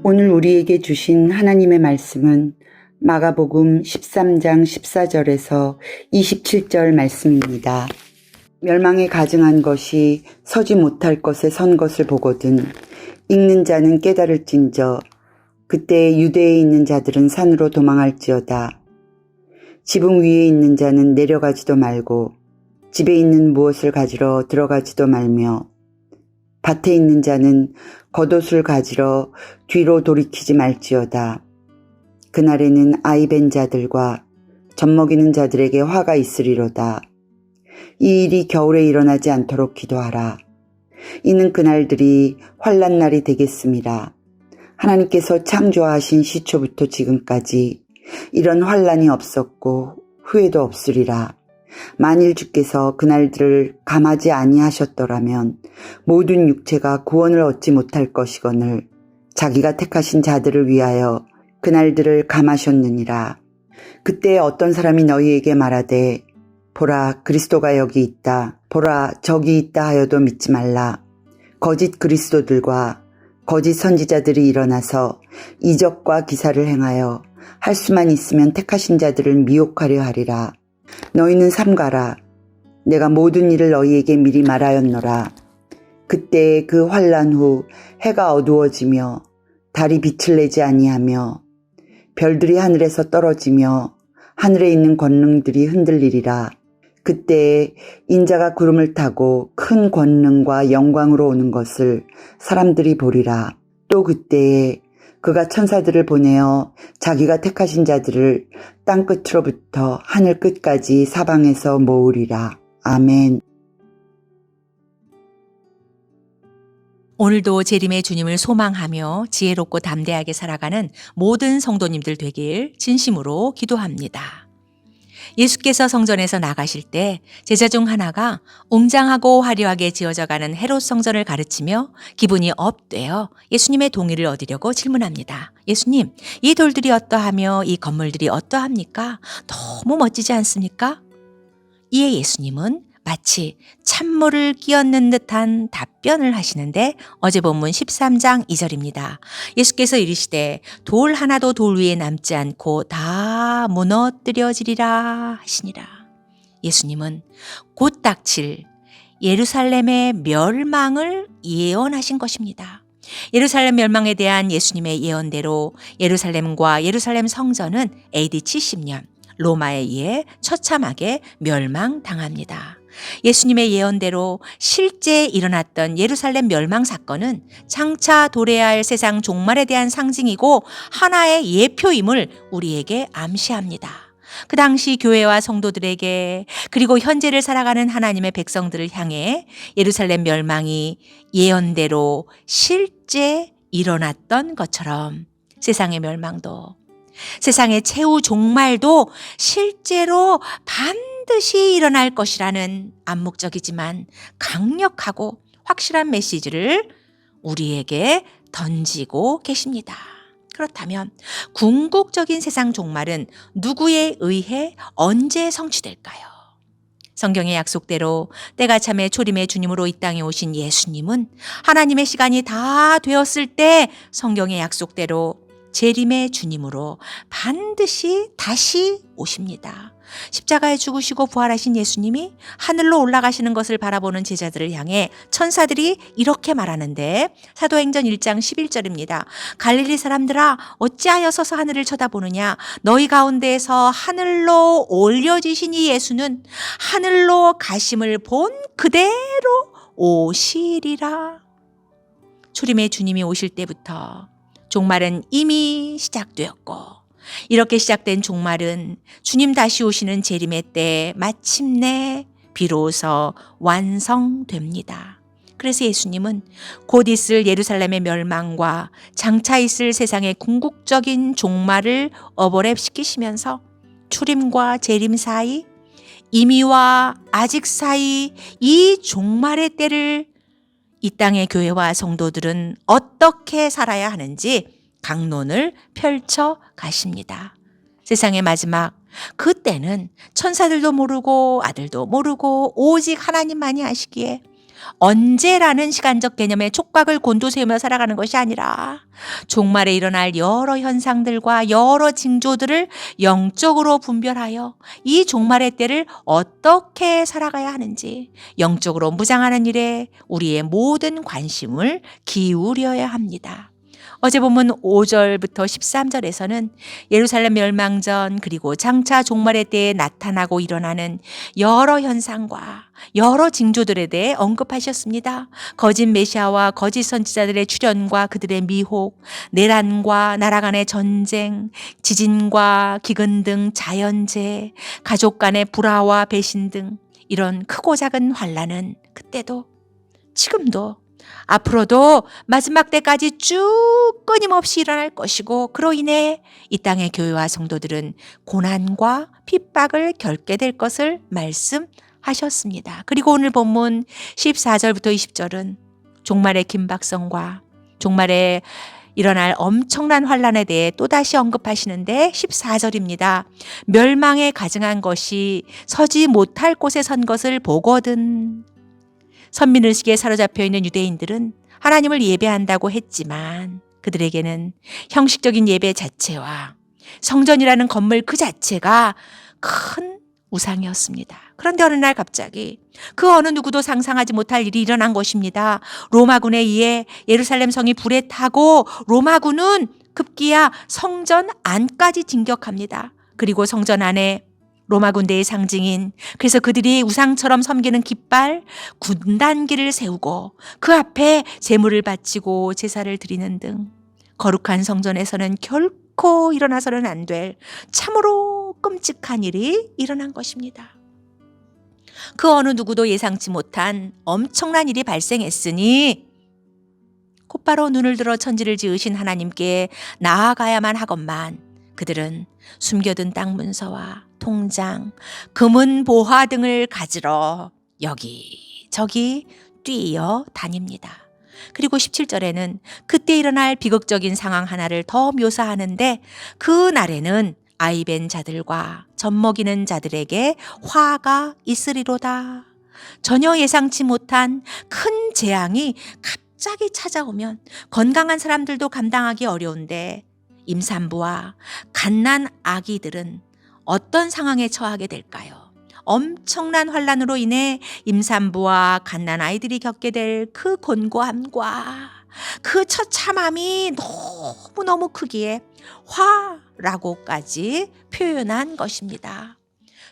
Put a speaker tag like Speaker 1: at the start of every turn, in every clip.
Speaker 1: 오늘 우리에게 주신 하나님의 말씀은 마가복음 13장 14절에서 27절 말씀입니다. 멸망에 가증한 것이 서지 못할 것에 선 것을 보거든 읽는 자는 깨달을진저 그때 유대에 있는 자들은 산으로 도망할지어다. 지붕 위에 있는 자는 내려가지도 말고 집에 있는 무엇을 가지러 들어가지도 말며 밭에 있는 자는 겉옷을 가지러 뒤로 돌이키지 말지어다. 그날에는 아이 벤 자들과 젖먹이는 자들에게 화가 있으리로다. 이 일이 겨울에 일어나지 않도록 기도하라. 이는 그날들이 환난 날이 되겠음이라. 하나님께서 창조하신 시초부터 지금까지 이런 환난이 없었고 후에도 없으리라. 만일 주께서 그날들을 감하지 아니하셨더라면 모든 육체가 구원을 얻지 못할 것이거늘 자기가 택하신 자들을 위하여 그날들을 감하셨느니라. 그때 어떤 사람이 너희에게 말하되 보라 그리스도가 여기 있다 보라 저기 있다 하여도 믿지 말라. 거짓 그리스도들과 거짓 선지자들이 일어나서 이적과 기사를 행하여 할 수만 있으면 택하신 자들을 미혹하려 하리라. 너희는 삼가라. 내가 모든 일을 너희에게 미리 말하였노라. 그때 그 환난 후 해가 어두워지며 달이 빛을 내지 아니하며 별들이 하늘에서 떨어지며 하늘에 있는 권능들이 흔들리리라. 그때 인자가 구름을 타고 큰 권능과 영광으로 오는 것을 사람들이 보리라. 또 그때에 그가 천사들을 보내어 자기가 택하신 자들을 땅 끝으로부터 하늘 끝까지 사방에서 모으리라. 아멘.
Speaker 2: 오늘도 재림의 주님을 소망하며 지혜롭고 담대하게 살아가는 모든 성도님들 되길 진심으로 기도합니다. 예수께서 성전에서 나가실 때 제자 중 하나가 웅장하고 화려하게 지어져가는 헤롯 성전을 가르치며 기분이 업되어 예수님의 동의를 얻으려고 질문합니다. 예수님, 이 돌들이 어떠하며 이 건물들이 어떠합니까? 너무 멋지지 않습니까? 이에 예수님은 마치 찬물을 끼얹는 듯한 답변을 하시는데 어제 본문 13장 2절입니다. 예수께서 이르시되 돌 하나도 돌 위에 남지 않고 다 무너뜨려지리라 하시니라. 예수님은 곧 닥칠 예루살렘의 멸망을 예언하신 것입니다. 예루살렘 멸망에 대한 예수님의 예언대로 예루살렘과 예루살렘 성전은 AD 70년 로마에 의해 처참하게 멸망당합니다. 예수님의 예언대로 실제 일어났던 예루살렘 멸망 사건은 장차 도래해야 할 세상 종말에 대한 상징이고 하나의 예표임을 우리에게 암시합니다. 그 당시 교회와 성도들에게 그리고 현재를 살아가는 하나님의 백성들을 향해 예루살렘 멸망이 예언대로 실제 일어났던 것처럼 세상의 멸망도 세상의 최후 종말도 실제로 반드시 일어날 것이라는 암묵적이지만 강력하고 확실한 메시지를 우리에게 던지고 계십니다. 그렇다면 궁극적인 세상 종말은 누구에 의해 언제 성취될까요? 성경의 약속대로 때가 참에 초림의 주님으로 이 땅에 오신 예수님은 하나님의 시간이 다 되었을 때 성경의 약속대로 재림의 주님으로 반드시 다시 오십니다. 십자가에 죽으시고 부활하신 예수님이 하늘로 올라가시는 것을 바라보는 제자들을 향해 천사들이 이렇게 말하는데 사도행전 1장 11절입니다. 갈릴리 사람들아 어찌하여 서서 하늘을 쳐다보느냐 너희 가운데에서 하늘로 올려지신 이 예수는 하늘로 가심을 본 그대로 오시리라. 초림의 주님이 오실 때부터 종말은 이미 시작되었고 이렇게 시작된 종말은 주님 다시 오시는 재림의 때 마침내 비로소 완성됩니다. 그래서 예수님은 곧 있을 예루살렘의 멸망과 장차 있을 세상의 궁극적인 종말을 오버랩시키시면서 초림과 재림 사이, 이미와 아직 사이 이 종말의 때를 이 땅의 교회와 성도들은 어떻게 살아야 하는지 강론을 펼쳐 가십니다. 세상의 마지막 그때는 천사들도 모르고 아들도 모르고 오직 하나님만이 아시기에 언제라는 시간적 개념에 촉각을 곤두세우며 살아가는 것이 아니라 종말에 일어날 여러 현상들과 여러 징조들을 영적으로 분별하여 이 종말의 때를 어떻게 살아가야 하는지 영적으로 무장하는 일에 우리의 모든 관심을 기울여야 합니다. 어제 본문 5절부터 13절에서는 예루살렘 멸망전 그리고 장차 종말의 때에 나타나고 일어나는 여러 현상과 여러 징조들에 대해 언급하셨습니다. 거짓 메시아와 거짓 선지자들의 출현과 그들의 미혹, 내란과 나라 간의 전쟁, 지진과 기근 등 자연재해, 가족 간의 불화와 배신 등 이런 크고 작은 환난은 그때도 지금도 앞으로도 마지막 때까지 쭉 끊임없이 일어날 것이고 그로 인해 이 땅의 교회와 성도들은 고난과 핍박을 겪게 될 것을 말씀하셨습니다. 그리고 오늘 본문 14절부터 20절은 종말의 긴박성과 종말에 일어날 엄청난 환난에 대해 또다시 언급하시는데 14절입니다. 멸망에 가증한 것이 서지 못할 곳에 선 것을 보거든. 선민의식에 사로잡혀 있는 유대인들은 하나님을 예배한다고 했지만 그들에게는 형식적인 예배 자체와 성전이라는 건물 그 자체가 큰 우상이었습니다. 그런데 어느 날 갑자기 그 어느 누구도 상상하지 못할 일이 일어난 것입니다. 로마군에 의해 예루살렘 성이 불에 타고 로마군은 급기야 성전 안까지 진격합니다. 그리고 성전 안에 로마 군대의 상징인 그래서 그들이 우상처럼 섬기는 깃발 군단기를 세우고 그 앞에 제물을 바치고 제사를 드리는 등 거룩한 성전에서는 결코 일어나서는 안 될 참으로 끔찍한 일이 일어난 것입니다. 그 어느 누구도 예상치 못한 엄청난 일이 발생했으니 곧바로 눈을 들어 천지를 지으신 하나님께 나아가야만 하건만 그들은 숨겨둔 땅 문서와 통장, 금은 보화 등을 가지러 여기저기 뛰어 다닙니다. 그리고 17절에는 그때 일어날 비극적인 상황 하나를 더 묘사하는데 그 날에는 아이벤 자들과 젖먹이는 자들에게 화가 있으리로다. 전혀 예상치 못한 큰 재앙이 갑자기 찾아오면 건강한 사람들도 감당하기 어려운데 임산부와 갓난 아기들은 어떤 상황에 처하게 될까요? 엄청난 환란으로 인해 임산부와 갓난 아이들이 겪게 될 그 곤고함과 그 처참함이 너무너무 크기에 화라고까지 표현한 것입니다.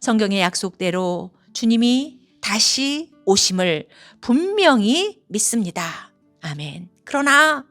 Speaker 2: 성경의 약속대로 주님이 다시 오심을 분명히 믿습니다. 아멘. 그러나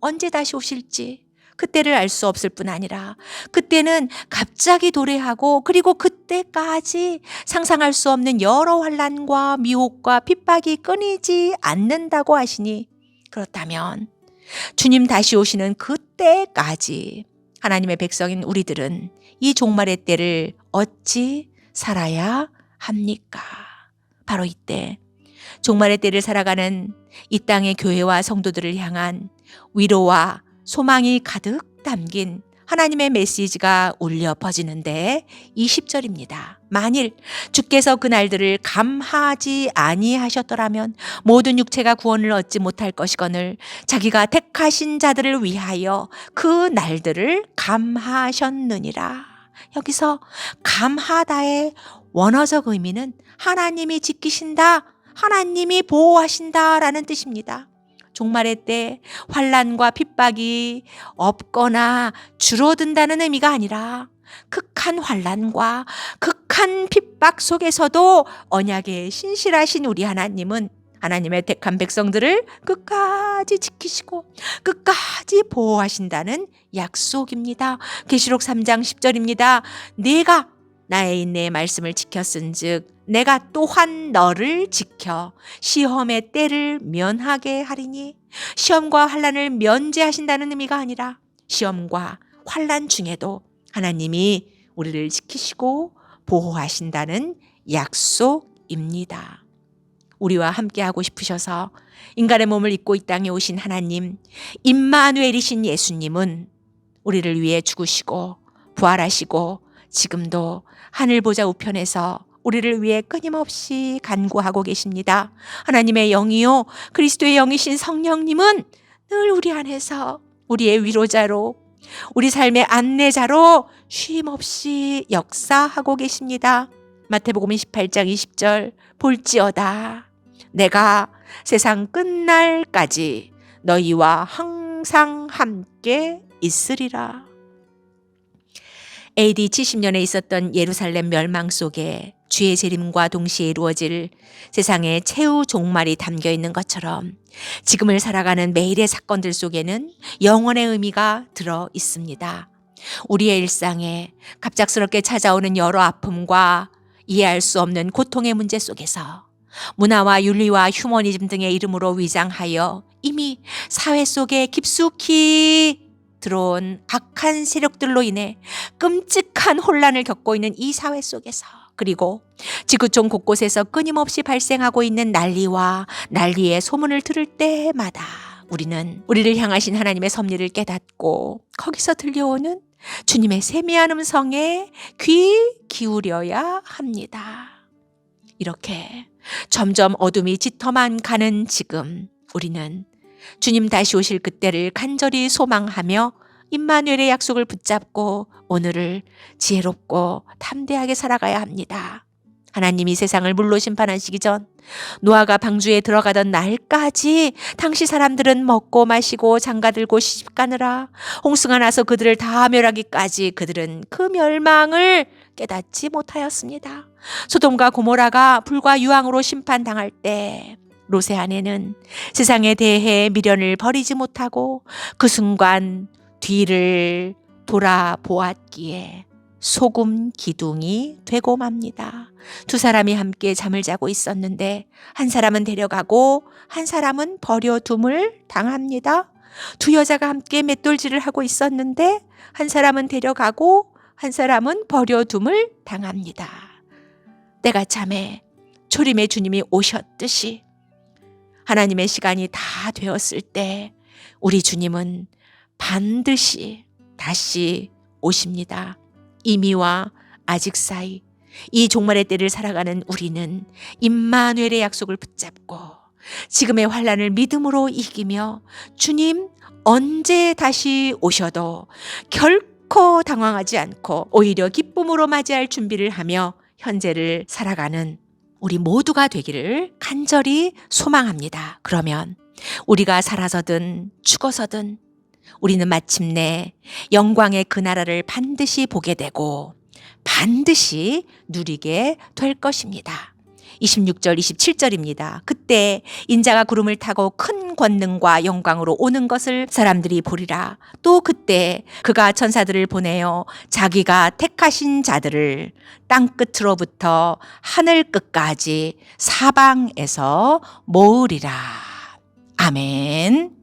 Speaker 2: 언제 다시 오실지 그때를 알 수 없을 뿐 아니라 그때는 갑자기 도래하고 그리고 그때까지 상상할 수 없는 여러 환난과 미혹과 핍박이 끊이지 않는다고 하시니 그렇다면 주님 다시 오시는 그때까지 하나님의 백성인 우리들은 이 종말의 때를 어찌 살아야 합니까? 바로 이때 종말의 때를 살아가는 이 땅의 교회와 성도들을 향한 위로와 소망이 가득 담긴 하나님의 메시지가 울려 퍼지는데 20절입니다. 만일 주께서 그 날들을 감하지 아니하셨더라면 모든 육체가 구원을 얻지 못할 것이거늘 자기가 택하신 자들을 위하여 그 날들을 감하셨느니라. 여기서 감하다의 원어적 의미는 하나님이 지키신다, 하나님이 보호하신다라는 뜻입니다. 종말의 때 환난과 핍박이 없거나 줄어든다는 의미가 아니라 극한 환난과 극한 핍박 속에서도 언약에 신실하신 우리 하나님은 하나님의 택한 백성들을 끝까지 지키시고 끝까지 보호하신다는 약속입니다. 계시록 3장 10절입니다. 내가 나의 인내의 말씀을 지켰은즉 내가 또한 너를 지켜 시험의 때를 면하게 하리니 시험과 환난을 면제하신다는 의미가 아니라 시험과 환난 중에도 하나님이 우리를 지키시고 보호하신다는 약속입니다. 우리와 함께하고 싶으셔서 인간의 몸을 입고 이 땅에 오신 하나님 임마누엘이신 예수님은 우리를 위해 죽으시고 부활하시고 지금도 하늘 보좌 우편에서 우리를 위해 끊임없이 간구하고 계십니다. 하나님의 영이요, 그리스도의 영이신 성령님은 늘 우리 안에서 우리의 위로자로, 우리 삶의 안내자로 쉼없이 역사하고 계십니다. 마태복음 28장 20절, 볼지어다 내가 세상 끝날까지 너희와 항상 함께 있으리라. AD 70년에 있었던 예루살렘 멸망 속에 주의 재림과 동시에 이루어질 세상의 최후 종말이 담겨 있는 것처럼 지금을 살아가는 매일의 사건들 속에는 영원의 의미가 들어 있습니다. 우리의 일상에 갑작스럽게 찾아오는 여러 아픔과 이해할 수 없는 고통의 문제 속에서 문화와 윤리와 휴머니즘 등의 이름으로 위장하여 이미 사회 속에 깊숙이 들어온 악한 세력들로 인해 끔찍한 혼란을 겪고 있는 이 사회 속에서, 그리고 지구촌 곳곳에서 끊임없이 발생하고 있는 난리의 소문을 들을 때마다 우리는 우리를 향하신 하나님의 섭리를 깨닫고 거기서 들려오는 주님의 세미한 음성에 귀 기울여야 합니다. 이렇게 점점 어둠이 짙어만 가는 지금 우리는 주님 다시 오실 그때를 간절히 소망하며 임마누엘의 약속을 붙잡고 오늘을 지혜롭고 담대하게 살아가야 합니다. 하나님이 세상을 물로 심판하시기 전 노아가 방주에 들어가던 날까지 당시 사람들은 먹고 마시고 장가들고 시집가느라 홍수가 나서 그들을 다 멸하기까지 그들은 그 멸망을 깨닫지 못하였습니다. 소돔과 고모라가 불과 유황으로 심판당할 때 롯의 아내는 세상에 대해 미련을 버리지 못하고 그 순간 뒤를 돌아보았기에 소금 기둥이 되고 맙니다. 두 사람이 함께 잠을 자고 있었는데 한 사람은 데려가고 한 사람은 버려둠을 당합니다. 두 여자가 함께 맷돌질을 하고 있었는데 한 사람은 데려가고 한 사람은 버려둠을 당합니다. 때가 참에 초림의 주님이 오셨듯이 하나님의 시간이 다 되었을 때 우리 주님은 반드시 다시 오십니다. 이미와 아직 사이 이 종말의 때를 살아가는 우리는 임마누엘의 약속을 붙잡고 지금의 환란을 믿음으로 이기며 주님 언제 다시 오셔도 결코 당황하지 않고 오히려 기쁨으로 맞이할 준비를 하며 현재를 살아가는 우리 모두가 되기를 간절히 소망합니다. 그러면 우리가 살아서든 죽어서든 우리는 마침내 영광의 그 나라를 반드시 보게 되고 반드시 누리게 될 것입니다. 26절 27절입니다. 그때 인자가 구름을 타고 큰 권능과 영광으로 오는 것을 사람들이 보리라. 또 그때 그가 천사들을 보내어 자기가 택하신 자들을 땅끝으로부터 하늘 끝까지 사방에서 모으리라. 아멘.